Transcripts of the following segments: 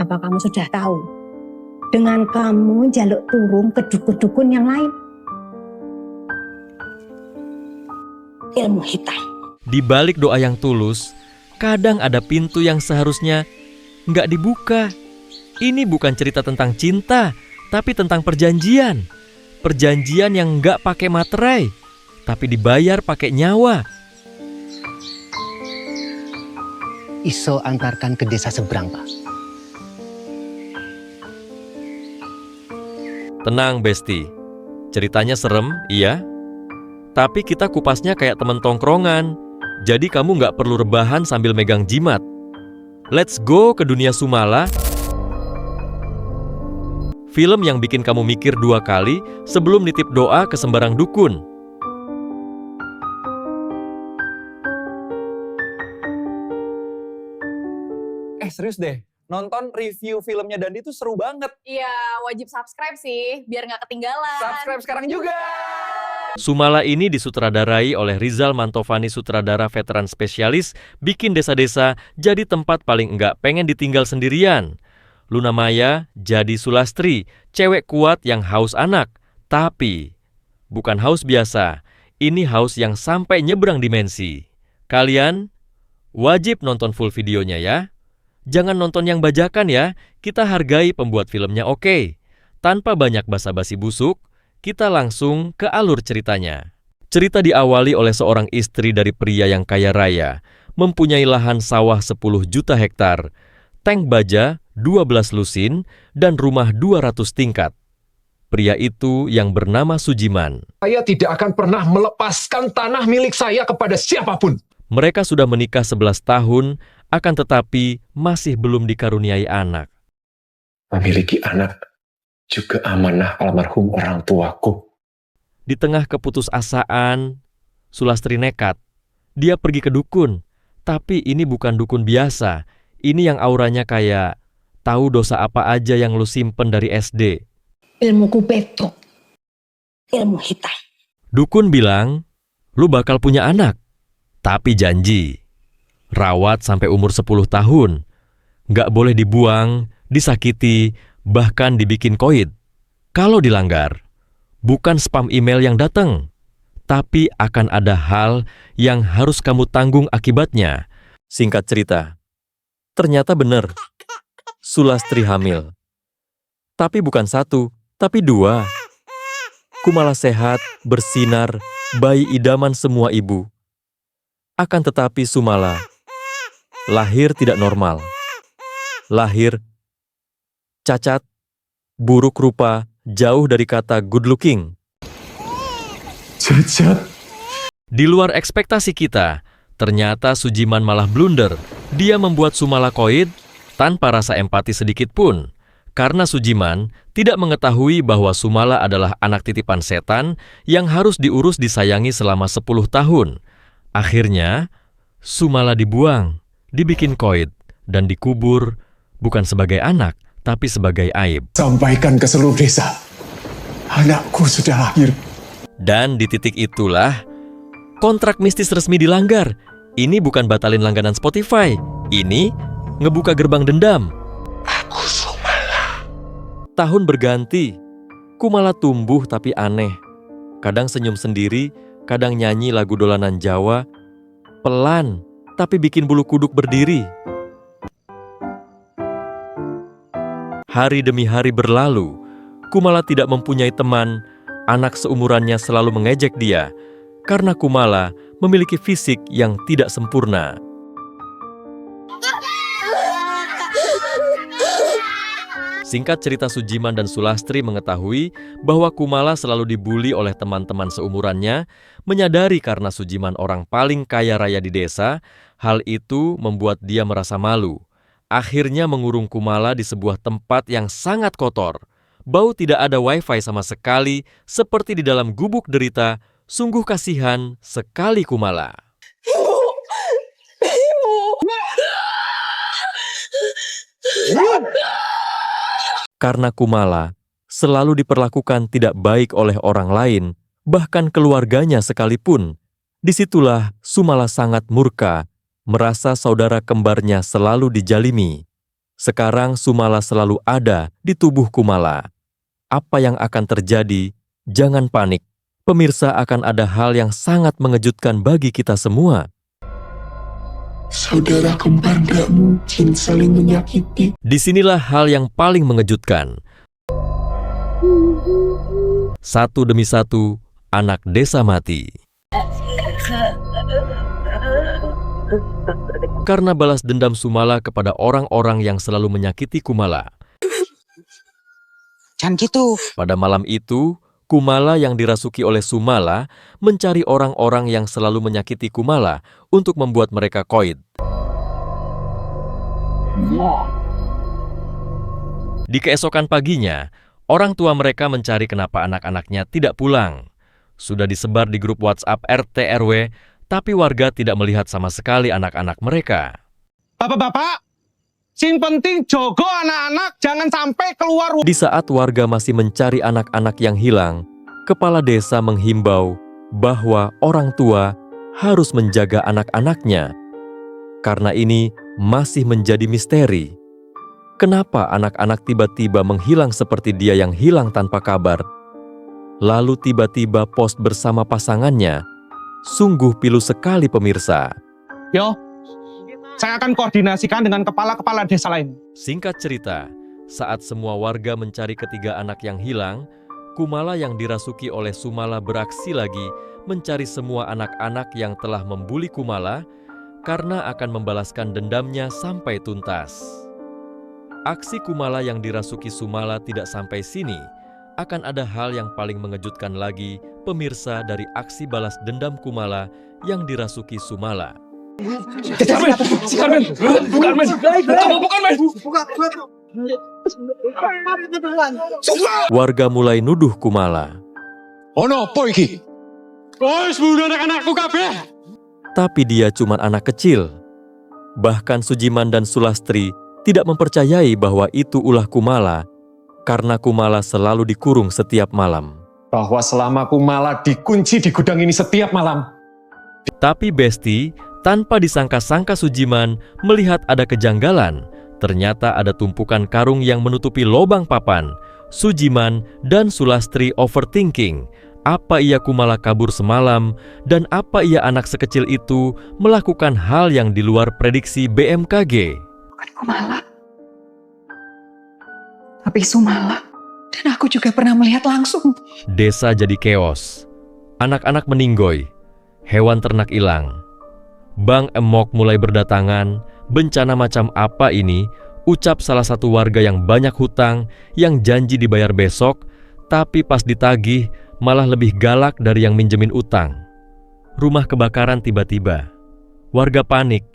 Apa kamu sudah tahu? Dengan kamu jaluk turun ke dukun-dukun yang lain. Ilmu hitam. Di balik doa yang tulus, kadang ada pintu yang seharusnya nggak dibuka. Ini bukan cerita tentang cinta, tapi tentang perjanjian. Perjanjian yang nggak pakai materai, tapi dibayar pakai nyawa. Iso antarkan ke desa seberang, Pak. Tenang, Besti. Ceritanya serem, iya. Tapi kita kupasnya kayak temen tongkrongan. Jadi kamu nggak perlu rebahan sambil megang jimat. Let's go ke dunia Sumala. Film yang bikin kamu mikir 2 kali sebelum nitip doa ke sembarang dukun. Serius deh, nonton review filmnya Dandi tuh seru banget. Iya, wajib subscribe sih, biar nggak ketinggalan. Subscribe sekarang juga! Sumala ini disutradarai oleh Rizal Mantovani, sutradara veteran spesialis, bikin desa-desa jadi tempat paling enggak pengen ditinggal sendirian. Luna Maya jadi Sulastri, cewek kuat yang haus anak. Tapi, bukan haus biasa, ini haus yang sampai nyebrang dimensi. Kalian wajib nonton full videonya ya. Jangan nonton yang bajakan ya, kita hargai pembuat filmnya oke. Tanpa banyak basa-basi busuk, kita langsung ke alur ceritanya. Cerita diawali oleh seorang istri dari pria yang kaya raya, mempunyai lahan sawah 10 juta hektar, tank baja 12 lusin, dan rumah 200 tingkat. Pria itu yang bernama Sujiman. Saya tidak akan pernah melepaskan tanah milik saya kepada siapapun. Mereka sudah menikah 11 tahun, akan tetapi masih belum dikaruniai anak. Memiliki anak juga amanah almarhum orang tuaku. Di tengah keputusasaan, Sulastri nekat. Dia pergi ke dukun, tapi ini bukan dukun biasa. Ini yang auranya kayak, tahu dosa apa aja yang lu simpen dari SD. Ilmuku betok. Ilmu hitam. Dukun bilang, lu bakal punya anak, tapi janji. Rawat sampai umur 10 tahun. Nggak boleh dibuang, disakiti, bahkan dibikin koid. Kalau dilanggar, bukan spam email yang datang, tapi akan ada hal yang harus kamu tanggung akibatnya. Singkat cerita, ternyata benar. Sulastri hamil. Tapi bukan 1, tapi 2. Kumala sehat, bersinar, bayi idaman semua ibu. Akan tetapi Sumala lahir tidak normal. Lahir cacat, buruk rupa, jauh dari kata good looking. Cacat. Di luar ekspektasi kita, ternyata Sujiman malah blunder. Dia membuat Sumala koid tanpa rasa empati sedikit pun. Karena Sujiman tidak mengetahui bahwa Sumala adalah anak titipan setan yang harus diurus disayangi selama 10 tahun. Akhirnya, Sumala dibuang, dibikin koid, dan dikubur bukan sebagai anak, tapi sebagai aib. Sampaikan ke seluruh desa. Anakku sudah lahir. Dan di titik itulah, kontrak mistis resmi dilanggar. Ini bukan batalin langganan Spotify. Ini ngebuka gerbang dendam. Aku Sumala. Tahun berganti, Kumala tumbuh tapi aneh. Kadang senyum sendiri, kadang nyanyi lagu dolanan Jawa, pelan, tapi bikin bulu kuduk berdiri. Hari demi hari berlalu, Kumala tidak mempunyai teman, anak seumurannya selalu mengejek dia, karena Kumala memiliki fisik yang tidak sempurna. Singkat cerita, Sujiman dan Sulastri mengetahui bahwa Kumala selalu dibuli oleh teman-teman seumurannya, menyadari karena Sujiman orang paling kaya raya di desa, hal itu membuat dia merasa malu. Akhirnya mengurung Kumala di sebuah tempat yang sangat kotor. Bau tidak ada wifi sama sekali, seperti di dalam gubuk derita, sungguh kasihan sekali Kumala. Karena Kumala selalu diperlakukan tidak baik oleh orang lain, bahkan keluarganya sekalipun. Disitulah Sumala sangat murka, merasa saudara kembarnya selalu dijalimi. Sekarang Sumala selalu ada di tubuh Kumala. Apa yang akan terjadi? Jangan panik. Pemirsa, akan ada hal yang sangat mengejutkan bagi kita semua. Saudara kembar gak mungkin saling menyakiti. Disinilah hal yang paling mengejutkan. Satu demi satu, anak desa mati. Karena balas dendam Sumala kepada orang-orang yang selalu menyakiti Kumala. Jangan gitu. Pada malam itu, Kumala yang dirasuki oleh Sumala mencari orang-orang yang selalu menyakiti Kumala untuk membuat mereka koid. Di keesokan paginya, orang tua mereka mencari kenapa anak-anaknya tidak pulang. Sudah disebar di grup WhatsApp RT RW, tapi warga tidak melihat sama sekali anak-anak mereka. Bapak-bapak, sing penting jogo anak-anak jangan sampai keluar. Di saat warga masih mencari anak-anak yang hilang, kepala desa menghimbau bahwa orang tua harus menjaga anak-anaknya. Karena ini masih menjadi misteri. Kenapa anak-anak tiba-tiba menghilang seperti dia yang hilang tanpa kabar? Lalu tiba-tiba post bersama pasangannya. Sungguh pilu sekali pemirsa. Yo, saya akan koordinasikan dengan kepala-kepala desa lain. Singkat cerita, saat semua warga mencari ketiga anak yang hilang, Kumala yang dirasuki oleh Sumala beraksi lagi mencari semua anak-anak yang telah membuli Kumala karena akan membalaskan dendamnya sampai tuntas. Aksi Kumala yang dirasuki Sumala tidak sampai sini. Akan ada hal yang paling mengejutkan lagi, pemirsa, dari aksi balas dendam Kumala yang dirasuki Sumala. Warga mulai nuduh Kumala. Ono apa iki? Wes bunuh anak-anakku kabeh. Tapi dia cuma anak kecil. Bahkan Sujiman dan Sulastri tidak mempercayai bahwa itu ulah Kumala, karena Kumala selalu dikurung setiap malam. Bahwa selama Kumala dikunci di gudang ini setiap malam. Tapi Besti, tanpa disangka-sangka Sujiman melihat ada kejanggalan. Ternyata ada tumpukan karung yang menutupi lobang papan. Sujiman dan Sulastri overthinking. Apa iya Kumala kabur semalam, dan apa iya anak sekecil itu melakukan hal yang di luar prediksi BMKG? Bukan Kumala, tapi Sumala. Dan aku juga pernah melihat langsung. Desa jadi keos. Anak-anak meninggoy. Hewan ternak hilang. Bang emok mulai berdatangan. Bencana macam apa ini? Ucap salah satu warga yang banyak hutang, yang janji dibayar besok, tapi pas ditagih malah lebih galak dari yang minjemin utang. Rumah kebakaran tiba-tiba. Warga panik.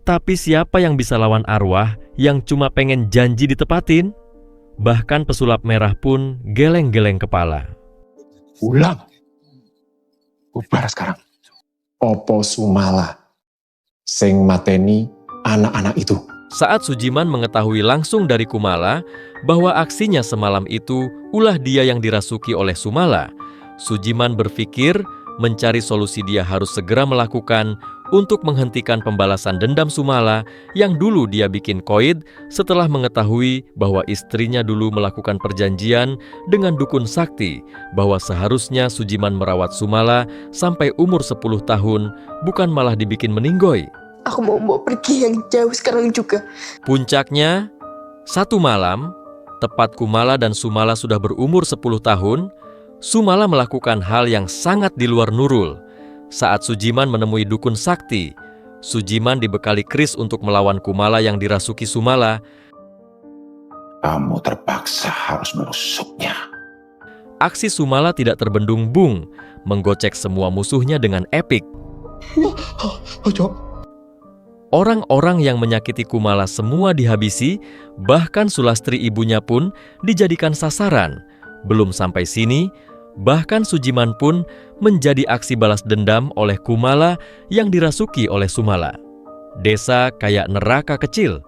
Tapi siapa yang bisa lawan arwah yang cuma pengen janji ditepatin? Bahkan pesulap merah pun geleng-geleng kepala. Ulang. Bubar sekarang. Opo Sumala sing mateni anak-anak itu. Saat Sujiman mengetahui langsung dari Kumala bahwa aksinya semalam itu ulah dia yang dirasuki oleh Sumala, Sujiman berpikir mencari solusi dia harus segera melakukan untuk menghentikan pembalasan dendam Sumala yang dulu dia bikin koid setelah mengetahui bahwa istrinya dulu melakukan perjanjian dengan dukun sakti bahwa seharusnya Sujiman merawat Sumala sampai umur 10 tahun, bukan malah dibikin meninggoy. Aku mau pergi yang jauh sekarang juga. Puncaknya, satu malam, tepat Kumala dan Sumala sudah berumur 10 tahun, Sumala melakukan hal yang sangat di luar Nurul. Saat Sujiman menemui dukun sakti, Sujiman dibekali keris untuk melawan Kumala yang dirasuki Sumala. Kamu terpaksa harus menusuknya. Aksi Sumala tidak terbendung-bung, menggocek semua musuhnya dengan epik. Orang-orang yang menyakiti Kumala semua dihabisi, bahkan Sulastri ibunya pun dijadikan sasaran. Belum sampai sini, bahkan Sujiman pun menjadi aksi balas dendam oleh Kumala yang dirasuki oleh Sumala. Desa kayak neraka kecil.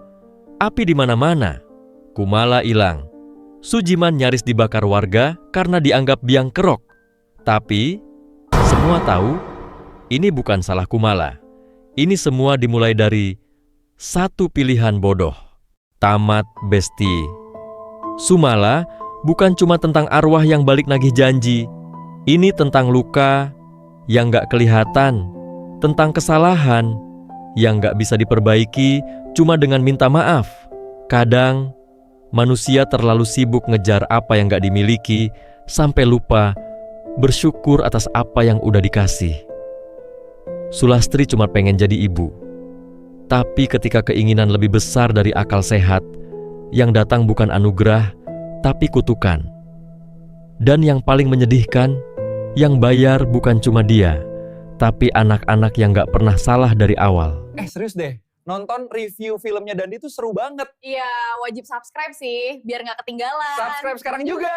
Api di mana-mana. Kumala hilang. Sujiman nyaris dibakar warga karena dianggap biang kerok. Tapi, semua tahu, ini bukan salah Kumala. Ini semua dimulai dari satu pilihan bodoh. Tamat Besti. Sumala bukan cuma tentang arwah yang balik nagih janji. Ini tentang luka yang gak kelihatan, tentang kesalahan yang gak bisa diperbaiki cuma dengan minta maaf. Kadang manusia terlalu sibuk ngejar apa yang gak dimiliki sampai lupa bersyukur atas apa yang udah dikasih. Sulastri cuma pengen jadi ibu. Tapi ketika keinginan lebih besar dari akal sehat, yang datang bukan anugerah, tapi kutukan. Dan yang paling menyedihkan, yang bayar bukan cuma dia, tapi anak-anak yang gak pernah salah dari awal. Serius deh, nonton review filmnya Dandi tuh seru banget. Iya, wajib subscribe sih, biar nggak ketinggalan. Subscribe sekarang juga!